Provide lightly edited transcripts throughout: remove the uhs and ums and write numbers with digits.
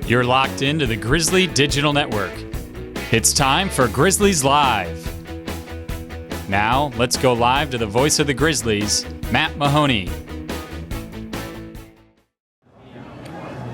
You're locked into the Grizzly Digital Network. It's time for Grizzlies Live. Now, let's go live to the voice of the Grizzlies, Matt Mahoney.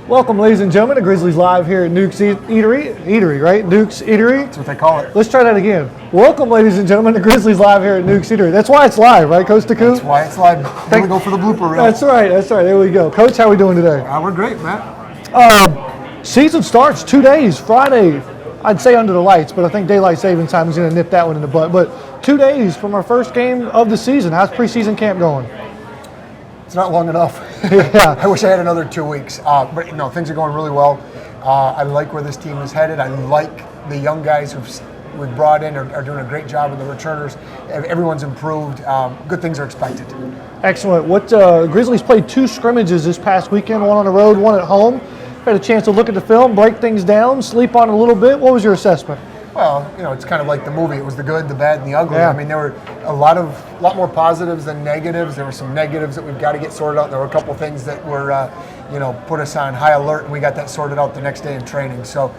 Welcome, ladies and gentlemen, to Grizzlies Live here at Newk's Eatery, right? Newk's Eatery? That's what they call it. Let's try that again. Welcome, ladies and gentlemen, to Grizzlies Live here at Newk's Eatery. That's why it's live, right, Coach DeCou? That's why it's live. Here we go for the blooper reel. That's right. There we go. Coach, how are we doing today? We're great, Matt. Season starts 2 days, Friday. I'd say under the lights, but I think daylight saving time is going to nip that one in the butt. But 2 days from our first game of the season. How's preseason camp going? It's not long enough. Yeah. I wish I had another 2 weeks. But no, things are going really well. I like where this team is headed. I like the young guys we've brought in are doing a great job with the returners. Everyone's improved. Good things are expected. Excellent. Grizzlies played 2 scrimmages this past weekend, one on the road, one at home. Had a chance to look at the film, break things down, sleep on it a little bit. What was your assessment? Well, it's kind of like the movie. It was the good, the bad, and the ugly. Yeah. I mean, there were a lot more positives than negatives. There were some negatives that we've got to get sorted out. There were a couple things that were, put us on high alert, and we got that sorted out the next day in training. So,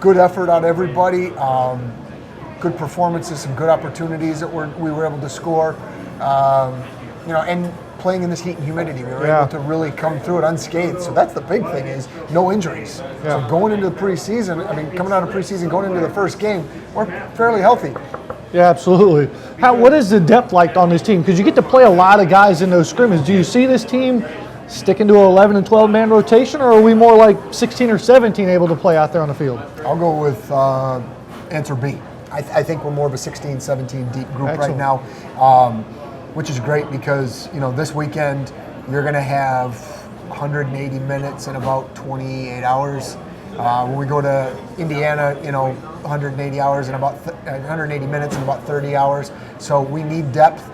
good effort out of everybody. Good performances, some good opportunities that we were able to score. And playing in this heat and humidity, we were able to really come through it unscathed. So that's the big thing, is no injuries. Yeah. So going into the preseason, coming out of preseason, going into the first game, we're fairly healthy. Yeah, absolutely. What is the depth like on this team? Because you get to play a lot of guys in those scrimmages. Do you see this team sticking to an 11 and 12 man rotation, or are we more like 16 or 17 able to play out there on the field? I'll go with answer B. I think we're more of a 16, 17 deep group Excellent. right now. Which is great because, this weekend you're going to have 180 minutes in about 28 hours. When we go to Indiana, 180 hours in about 180 minutes in about 30 hours. So we need depth.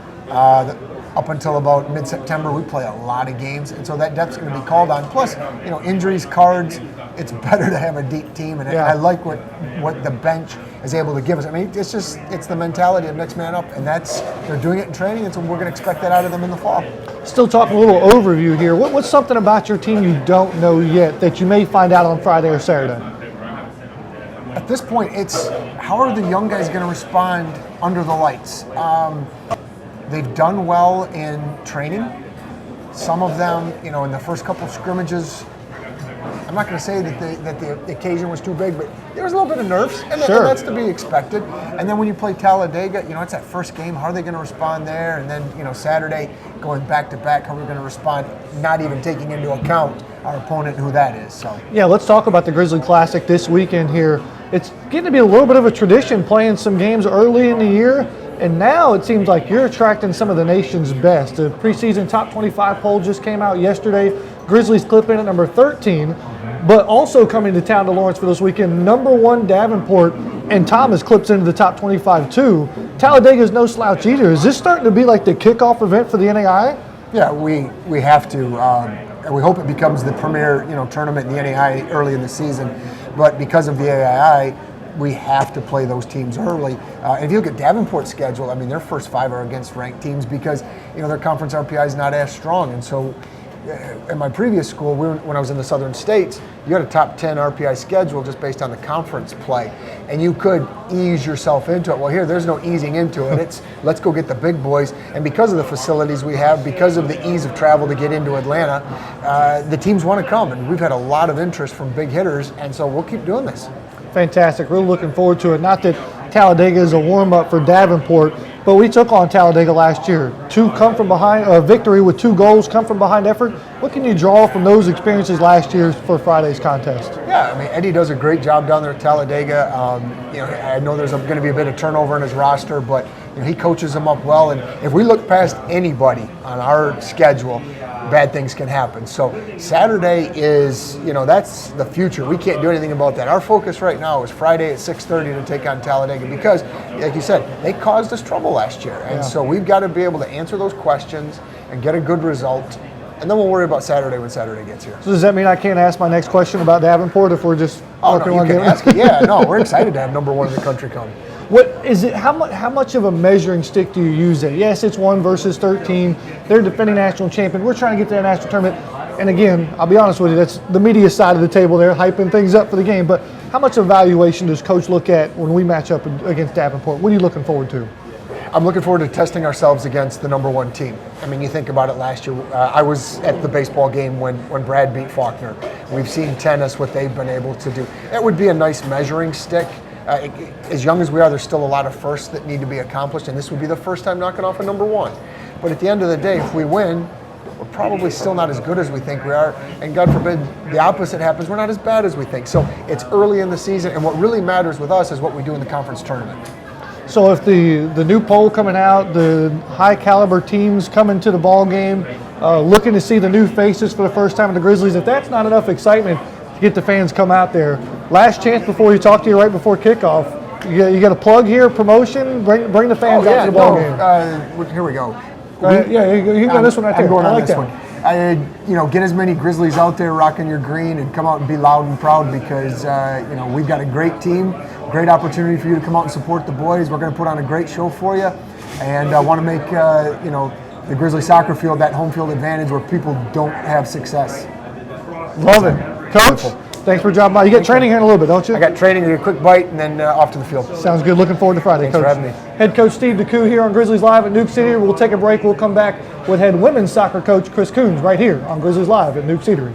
Up until about mid-September, we play a lot of games, and so that depth's going to be called on. Plus, injuries, cards. It's better to have a deep team, and I like what the bench is able to give us. It's the mentality of next man up, and they're doing it in training, and so we're going to expect that out of them in the fall. Still talking a little overview here. What's something about your team you don't know yet that you may find out on Friday or Saturday? At this point, it's how are the young guys going to respond under the lights? They've done well in training. Some of them, in the first couple of scrimmages, I'm not going to say that the occasion was too big, but there was a little bit of nerves, and that's to be expected. And then when you play Talladega, it's that first game. How are they going to respond there? And then, Saturday, going back to back, how are we going to respond? Not even taking into account our opponent and who that is. So yeah, let's talk about the Grizzly Classic this weekend here. It's getting to be a little bit of a tradition, playing some games early in the year. And now it seems like you're attracting some of the nation's best. The preseason top 25 poll just came out yesterday. Grizzlies clip in at number 13, but also coming to town to Lawrenceville this weekend, number 1 Davenport, and Thomas clips into the top 25 too. Talladega's no slouch either. Is this starting to be like the kickoff event for the NAI? Yeah, we have to, and we hope it becomes the premier tournament in the NAI early in the season. But because of the AII, we have to play those teams early. And if you look at Davenport's schedule, their first 5 are against ranked teams because their conference RPI is not as strong. And so, in my previous school, when I was in the Southern States, you had a top 10 RPI schedule just based on the conference play, and you could ease yourself into it. Well, here there's no easing into it. It's let's go get the big boys. And because of the facilities we have, because of the ease of travel to get into Atlanta, the teams want to come, and we've had a lot of interest from big hitters, and so we'll keep doing this. Fantastic. Really looking forward to it. Not that Talladega is a warm-up for Davenport, but we took on Talladega last year. 2 come from behind, victory with 2 goals, come from behind effort. What can you draw from those experiences last year for Friday's contest? Yeah, Eddie does a great job down there at Talladega. I know there's going to be a bit of turnover in his roster, but he coaches them up well. And if we look past anybody on our schedule, bad things can happen. So Saturday is, that's the future. We can't do anything about that. Our focus right now is Friday at 6:30 to take on Talladega because, like you said, they caused us trouble last year. And so we've got to be able to answer those questions and get a good result. And then we'll worry about Saturday when Saturday gets here. So does that mean I can't ask my next question about Davenport if we're just working on it? Ask it. Yeah, no, we're excited to have number 1 in the country come. What is it? How much of a measuring stick do you use there? Yes, it's 1 versus 13. They're defending national champion. We're trying to get to the national tournament. And again, I'll be honest with you, that's the media side of the table there, hyping things up for the game. But how much evaluation does Coach look at when we match up against Davenport? What are you looking forward to? I'm looking forward to testing ourselves against the #1 team. I mean, you think about it last year. I was at the baseball game when Brad beat Faulkner. We've seen tennis, what they've been able to do. That would be a nice measuring stick. As young as we are, there's still a lot of firsts that need to be accomplished, and this would be the first time knocking off a #1. But at the end of the day, if we win, we're probably still not as good as we think we are, and God forbid the opposite happens, we're not as bad as we think. So it's early in the season, and what really matters with us is what we do in the conference tournament. So if the new poll coming out, the high caliber teams coming to the ball game, looking to see the new faces for the first time in the Grizzlies, if that's not enough excitement to get the fans come out there, last chance before you talk to you right before kickoff. You got a plug here, promotion, bring the fans out to the ball game. Here we go. Yeah, you can go this one right there. I'm going I on like this that. one. Get as many Grizzlies out there rocking your green and come out and be loud and proud because, we've got a great team, great opportunity for you to come out and support the boys. We're going to put on a great show for you, and I want to make, the Grizzly soccer field that home field advantage where people don't have success. Love it. Coach, thanks for dropping by. You got training here in a little bit, don't you? I got training, a quick bite, and then off to the field. Sounds good. Looking forward to Friday, Thanks Coach. for having me. Head Coach Steve DeCou here on Grizzlies Live at Newk City. We'll take a break. We'll come back with head women's soccer coach Chris Kouns right here on Grizzlies Live at Newk Eatery.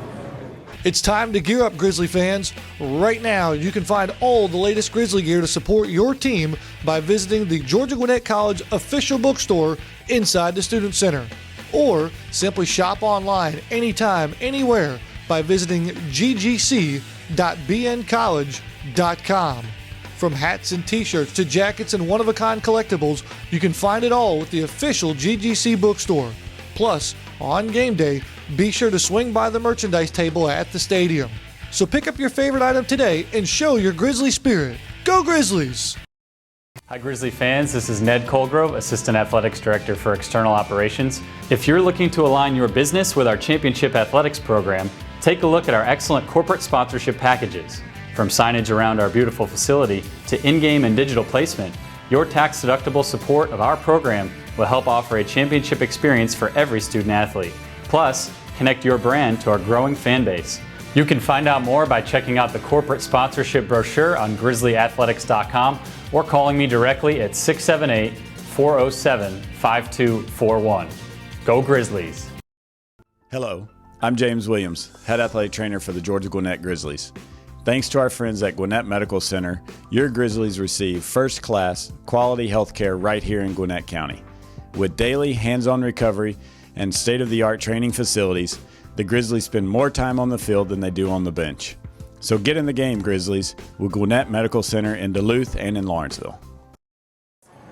It's time to gear up, Grizzly fans. Right now, you can find all the latest Grizzly gear to support your team by visiting the Georgia Gwinnett College official bookstore inside the Student Center. Or simply shop online anytime, anywhere by visiting ggc.bncollege.com. From hats and t-shirts to jackets and one-of-a-kind collectibles, you can find it all with the official GGC bookstore. Plus, on game day, be sure to swing by the merchandise table at the stadium. So pick up your favorite item today and show your Grizzly spirit. Go Grizzlies! Hi Grizzly fans, this is Ned Colgrove, Assistant Athletics Director for External Operations. If you're looking to align your business with our Championship Athletics program, take a look at our excellent corporate sponsorship packages. From signage around our beautiful facility to in-game and digital placement, your tax-deductible support of our program will help offer a championship experience for every student athlete. Plus, connect your brand to our growing fan base. You can find out more by checking out the corporate sponsorship brochure on grizzlyathletics.com or calling me directly at 678-407-5241. Go Grizzlies! Hello, I'm James Williams, Head Athletic Trainer for the Georgia Gwinnett Grizzlies. Thanks to our friends at Gwinnett Medical Center, your Grizzlies receive first-class, quality health care right here in Gwinnett County. With daily hands-on recovery and state-of-the-art training facilities, the Grizzlies spend more time on the field than they do on the bench. So get in the game, Grizzlies, with Gwinnett Medical Center in Duluth and in Lawrenceville.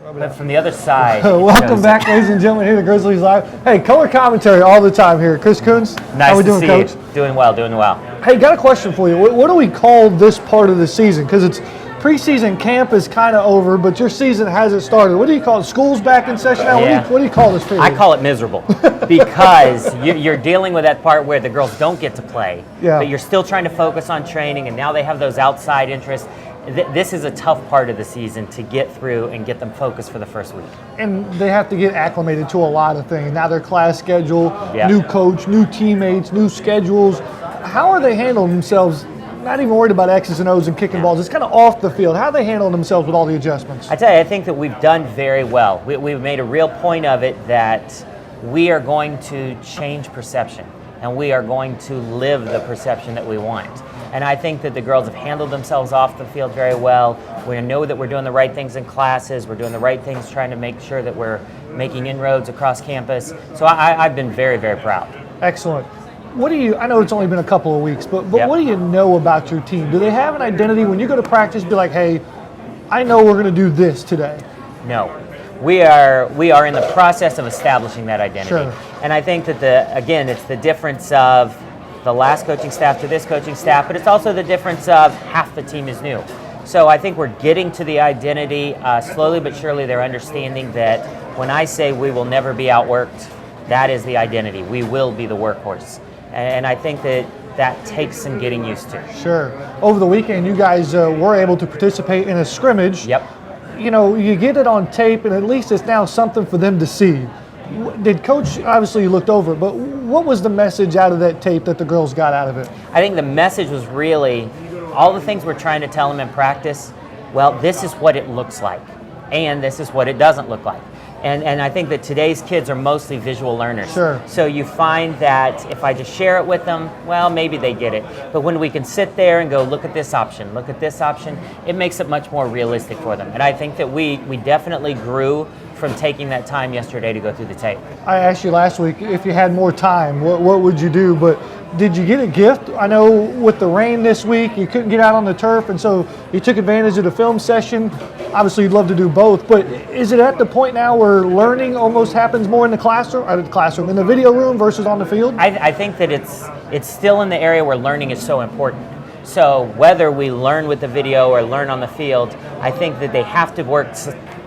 But from the other side. Welcome back, ladies and gentlemen, here to Grizzlies Live. Hey, color commentary all the time here. Chris Kouns, how we doing, Coach? Doing well, doing well. Hey, got a question for you. What do we call this part of the season? Because it's preseason camp is kind of over, but your season hasn't started. What do you call it? School's back in session now? Yeah. What do you call this period? I call it miserable because you're dealing with that part where the girls don't get to play, but you're still trying to focus on training, and now they have those outside interests. This is a tough part of the season to get through and get them focused for the first week. And they have to get acclimated to a lot of things. Now their class schedule, new coach, new teammates, new schedules. How are they handling themselves? Not even worried about X's and O's and kicking balls. It's kind of off the field. How are they handling themselves with all the adjustments? I tell you, I think that we've done very well. We've made a real point of it that we are going to change perception, and we are going to live the perception that we want. And I think that the girls have handled themselves off the field very well. We know that we're doing the right things in classes. We're doing the right things trying to make sure that we're making inroads across campus. So I've been very, very proud. Excellent. I know it's only been a couple of weeks, but what do you know about your team? Do they have an identity when you go to practice, be like, hey, I know we're going to do this today? No. We are in the process of establishing that identity. Sure. And I think that, it's the difference of the last coaching staff to this coaching staff, but it's also the difference of half the team is new. So I think we're getting to the identity slowly but surely. They're understanding that when I say we will never be outworked, that is the identity. We will be the workhorse. And I think that takes some getting used to. Sure. Over the weekend, you guys were able to participate in a scrimmage. Yep. You get it on tape, and at least it's now something for them to see. Did Coach, obviously you looked over it, but what was the message out of that tape that the girls got out of it? I think the message was really all the things we're trying to tell them in practice. Well, this is what it looks like, and this is what it doesn't look like. And I think that today's kids are mostly visual learners. Sure. So you find that if I just share it with them, well, maybe they get it. But when we can sit there and go, look at this option, look at this option, it makes it much more realistic for them. And I think that we definitely grew from taking that time yesterday to go through the tape. I asked you last week if you had more time, what would you do? But did you get a gift? I know with the rain this week, you couldn't get out on the turf, and so you took advantage of the film session. Obviously, you'd love to do both, but is it at the point now where learning almost happens more in the classroom, in the video room versus on the field? I think that it's still in the area where learning is so important. So whether we learn with the video or learn on the field, I think that they have to work,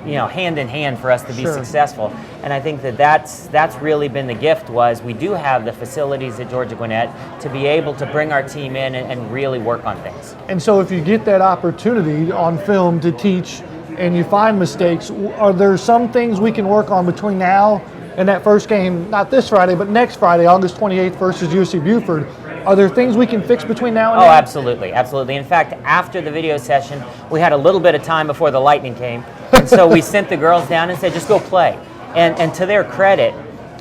hand in hand for us to be Sure. successful. And I think that that's really been the gift. Was we do have the facilities at Georgia Gwinnett to be able to bring our team in and really work on things. And so if you get that opportunity on film to teach and you find mistakes, are there some things we can work on between now and that first game, not this Friday, but next Friday, August 28th versus USC Buford? Are there things we can fix between now and then? Oh, absolutely, absolutely. In fact, after the video session, we had a little bit of time before the lightning came, and so we sent the girls down and said, just go play. And to their credit,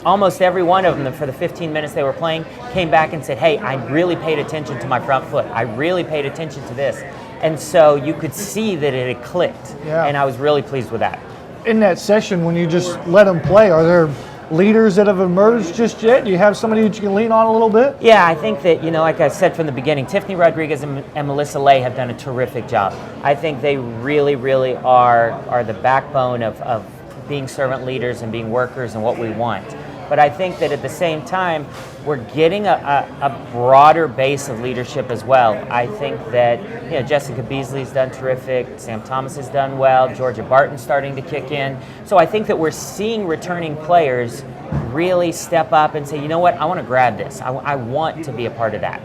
almost every one of them, for the 15 minutes they were playing, came back and said, hey, I really paid attention to my front foot. I really paid attention to this. And so you could see that it had clicked, Yeah. and I was really pleased with that. In that session, when you just let them play, are there leaders that have emerged just yet? Do you have somebody that you can lean on a little bit? Yeah, I think that, like I said from the beginning, Tiffany Rodriguez and Melissa Lay have done a terrific job. I think they really, really are the backbone of being servant leaders and being workers and what we want. But I think that at the same time, we're getting a broader base of leadership as well. I think that Jessica Beasley's done terrific, Sam Thomas has done well, Georgia Barton's starting to kick in. So I think that we're seeing returning players really step up and say, you know what, I want to grab this. I want to be a part of that.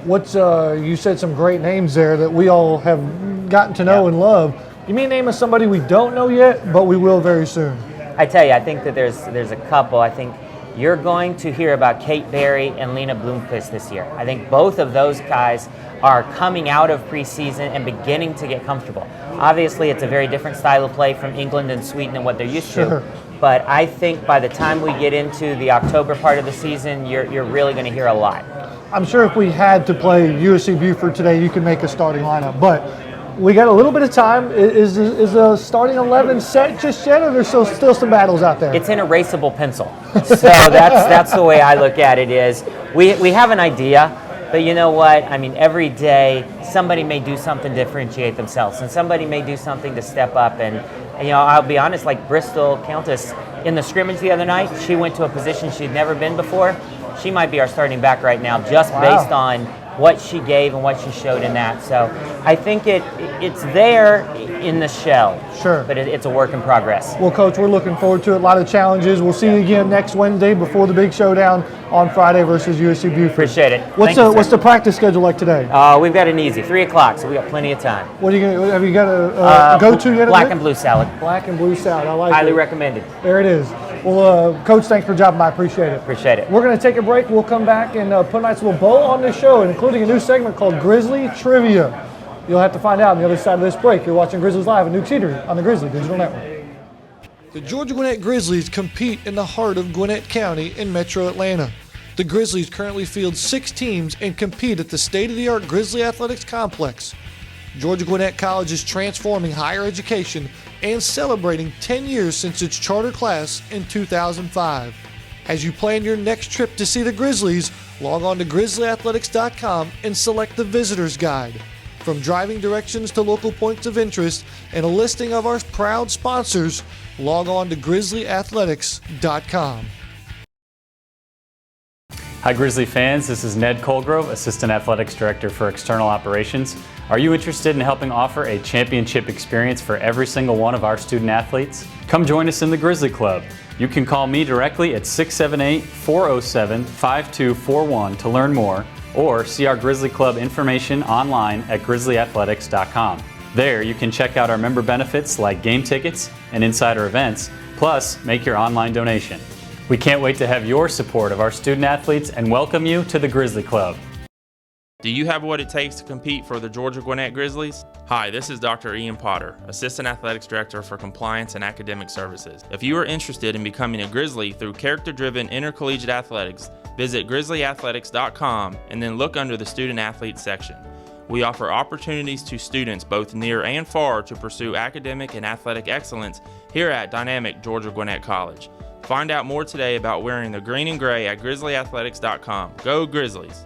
You said some great names there that we all have gotten to know and love. You mean name us somebody we don't know yet, but we will very soon? I tell you, I think that there's a couple. I think you're going to hear about Kate Berry and Lena Bloomquist this year. I think both of those guys are coming out of preseason and beginning to get comfortable. Obviously, it's a very different style of play from England and Sweden and what they're used Sure. to. But I think by the time we get into the October part of the season, you're really going to hear a lot. I'm sure if we had to play USC Buford today, you could make a starting lineup, but we got a little bit of time. Is the starting 11 set just yet, or there's still some battles out there? It's an erasable pencil. So that's the way I look at it is we have an idea, but you know what? I mean, every day somebody may do something to differentiate themselves, and somebody may do something to step up. And I'll be honest, like Bristol Countess in the scrimmage the other night, she went to a position she'd never been before. She might be our starting back right now, just based on what she gave and what she showed in that. So I think it's there in the shell. Sure. But it's a work in progress. Well, Coach, we're looking forward to it. A lot of challenges. We'll see you again next Wednesday before the big showdown on Friday versus USC Buford. Appreciate it. What's the practice schedule like today? We've got an easy 3 o'clock, so we got plenty of time. What are you gonna? Have you got a go-to yet? Black and blue salad. Black and blue salad. I like it. Highly recommended. There it is. Well, Coach, thanks for dropping by. I appreciate it. Appreciate it. We're going to take a break. We'll come back and put a nice little bow on this show, including a new segment called Grizzly Trivia. You'll have to find out on the other side of this break. You're watching Grizzlies Live at Newk's Eatery on the Grizzly Digital Network. The Georgia Gwinnett Grizzlies compete in the heart of Gwinnett County in Metro Atlanta. The Grizzlies currently field 6 teams and compete at the state-of-the-art Grizzly Athletics Complex. Georgia Gwinnett College is transforming higher education and celebrating 10 years since its charter class in 2005. As you plan your next trip to see the Grizzlies, log on to grizzlyathletics.com and select the Visitor's Guide. From driving directions to local points of interest and a listing of our proud sponsors, log on to grizzlyathletics.com. Hi Grizzly fans, this is Ned Colgrove, Assistant Athletics Director for External Operations. Are you interested in helping offer a championship experience for every single one of our student athletes? Come join us in the Grizzly Club. You can call me directly at 678-407-5241 to learn more, or see our Grizzly Club information online at grizzlyathletics.com. There you can check out our member benefits like game tickets and insider events, plus make your online donation. We can't wait to have your support of our student athletes and welcome you to the Grizzly Club. Do you have what it takes to compete for the Georgia Gwinnett Grizzlies? Hi, this is Dr. Ian Potter, Assistant Athletics Director for Compliance and Academic Services. If you are interested in becoming a Grizzly through character-driven intercollegiate athletics, visit grizzlyathletics.com and then look under the Student Athletes section. We offer opportunities to students both near and far to pursue academic and athletic excellence here at dynamic Georgia Gwinnett College. Find out more today about wearing the green and gray at grizzlyathletics.com. Go Grizzlies!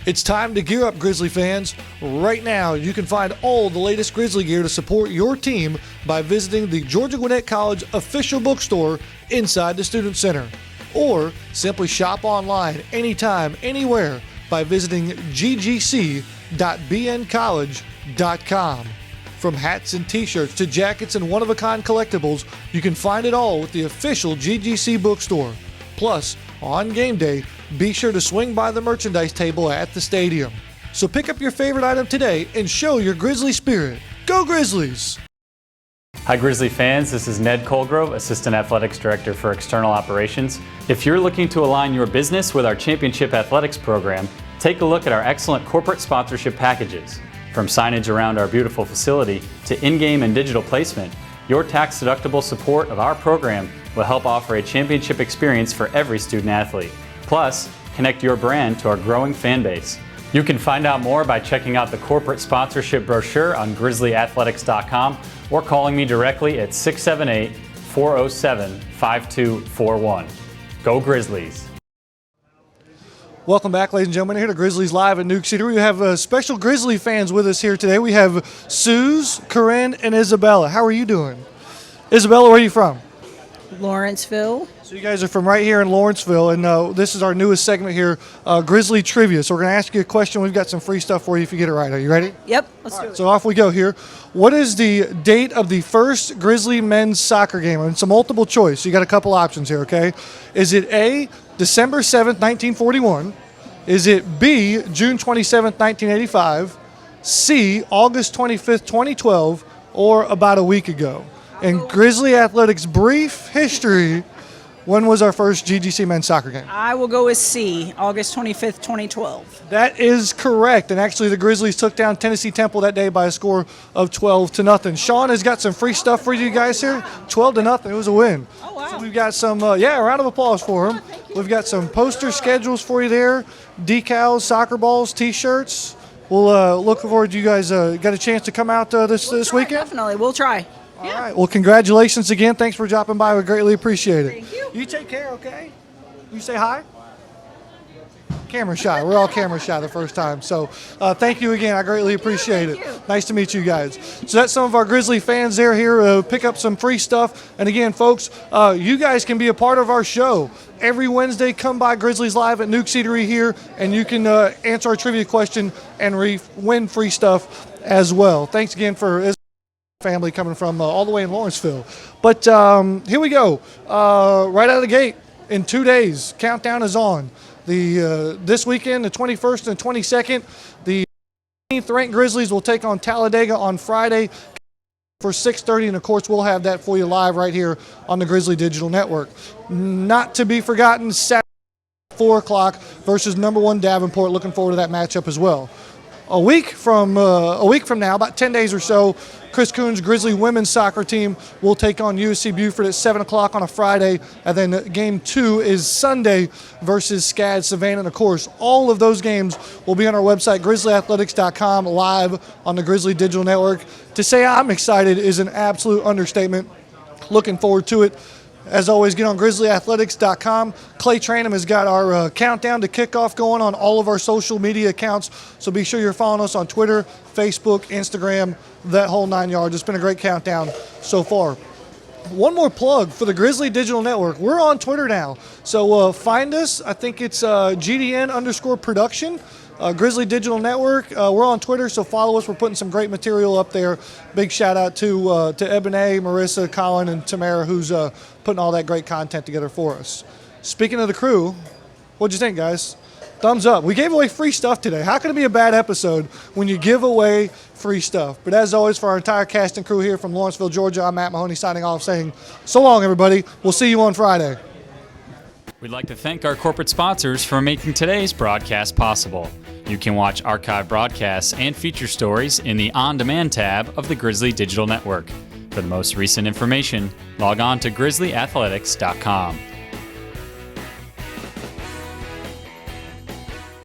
It's time to gear up, Grizzly fans. Right now, you can find all the latest Grizzly gear to support your team by visiting the Georgia Gwinnett College official bookstore inside the Student Center. Or simply shop online anytime, anywhere by visiting ggc.bncollege.com. From hats and t-shirts to jackets and one-of-a-kind collectibles, you can find it all with the official GGC bookstore. Plus, on game day, be sure to swing by the merchandise table at the stadium. So pick up your favorite item today and show your Grizzly spirit. Go Grizzlies! Hi Grizzly fans, this is Ned Colgrove, Assistant Athletics Director for External Operations. If you're looking to align your business with our Championship Athletics program, take a look at our excellent corporate sponsorship packages. From signage around our beautiful facility to in-game and digital placement, your tax-deductible support of our program will help offer a championship experience for every student athlete. Plus, connect your brand to our growing fan base. You can find out more by checking out the corporate sponsorship brochure on grizzlyathletics.com or calling me directly at 678-407-5241. Go Grizzlies! Welcome back, ladies and gentlemen, here to Grizzlies Live at Newk Eatery. We have special Grizzly fans with us here today. We have Suze, Corinne, and Isabella. How are you doing? Isabella, where are you from? Lawrenceville. So you guys are from right here in Lawrenceville, and this is our newest segment here, Grizzly Trivia. So we're going to ask you a question. We've got some free stuff for you if you get it right. Are you ready? Yep, let's do it. So off we go here. What is the date of the first Grizzly men's soccer game? And it's a multiple choice. You got a couple options here, okay? Is it A, December 7th, 1941? Is it B, June 27th, 1985? C, August 25th, 2012? Or about a week ago? In Grizzly Athletics brief history, when was our first GGC men's soccer game? I will go with C, August 25th, 2012. That is correct. And actually, the Grizzlies took down Tennessee Temple that day by a score of 12-0. Sean has got some free stuff for you guys here. 12-0. It was a win. Oh, wow. So we've got some, a round of applause for him. We've got some poster schedules for you there, decals, soccer balls, T-shirts. We'll look forward to you guys got a chance to come out this weekend? Definitely, we'll try. All right. Well, congratulations again. Thanks for dropping by. We greatly appreciate it. Thank you. You take care, okay? You say hi? Camera shy. We're all camera shy the first time. So thank you again. I greatly appreciate it. Nice to meet you guys. So that's some of our Grizzly fans there here. Pick up some free stuff. And again, folks, you guys can be a part of our show. Every Wednesday, come by Grizzlies Live at Newk Eatery here, and you can answer our trivia question and win free stuff as well. Thanks again for family coming from all the way in Lawrenceville. But here we go. Right out of the gate, in 2 days, countdown is on. This weekend, the 21st and 22nd, the 18th ranked Grizzlies will take on Talladega on Friday for 6:30, and of course we'll have that for you live right here on the Grizzly Digital Network. Not to be forgotten, Saturday 4 o'clock versus number 1 Davenport. Looking forward to that matchup as well. A week from now, about 10 days or so, Chris Kouns' Grizzly women's soccer team will take on USC Buford at 7 o'clock on a Friday. And then game 2 is Sunday versus SCAD Savannah. And, of course, all of those games will be on our website, grizzlyathletics.com, live on the Grizzly Digital Network. To say I'm excited is an absolute understatement. Looking forward to it. As always, get on grizzlyathletics.com. Clay Tranham has got our countdown to kickoff going on all of our social media accounts. So be sure you're following us on Twitter, Facebook, Instagram, that whole 9 yards. It's been a great countdown so far. One more plug for the Grizzly Digital Network. We're on Twitter now. So find us. I think it's GDN_production. Grizzly Digital Network. We're on Twitter, so follow us. We're putting some great material up there. Big shout out to Ebony, Marissa, Colin, and Tamara, who's putting all that great content together for us. Speaking of the crew, what'd you think, guys? Thumbs up. We gave away free stuff today. How can it be a bad episode when you give away free stuff? But as always, for our entire cast and crew here from Lawrenceville, Georgia, I'm Matt Mahoney signing off saying, so long, everybody. We'll see you on Friday. We'd like to thank our corporate sponsors for making today's broadcast possible. You can watch archive broadcasts and feature stories in the On Demand tab of the Grizzly Digital Network. For the most recent information, log on to grizzlyathletics.com.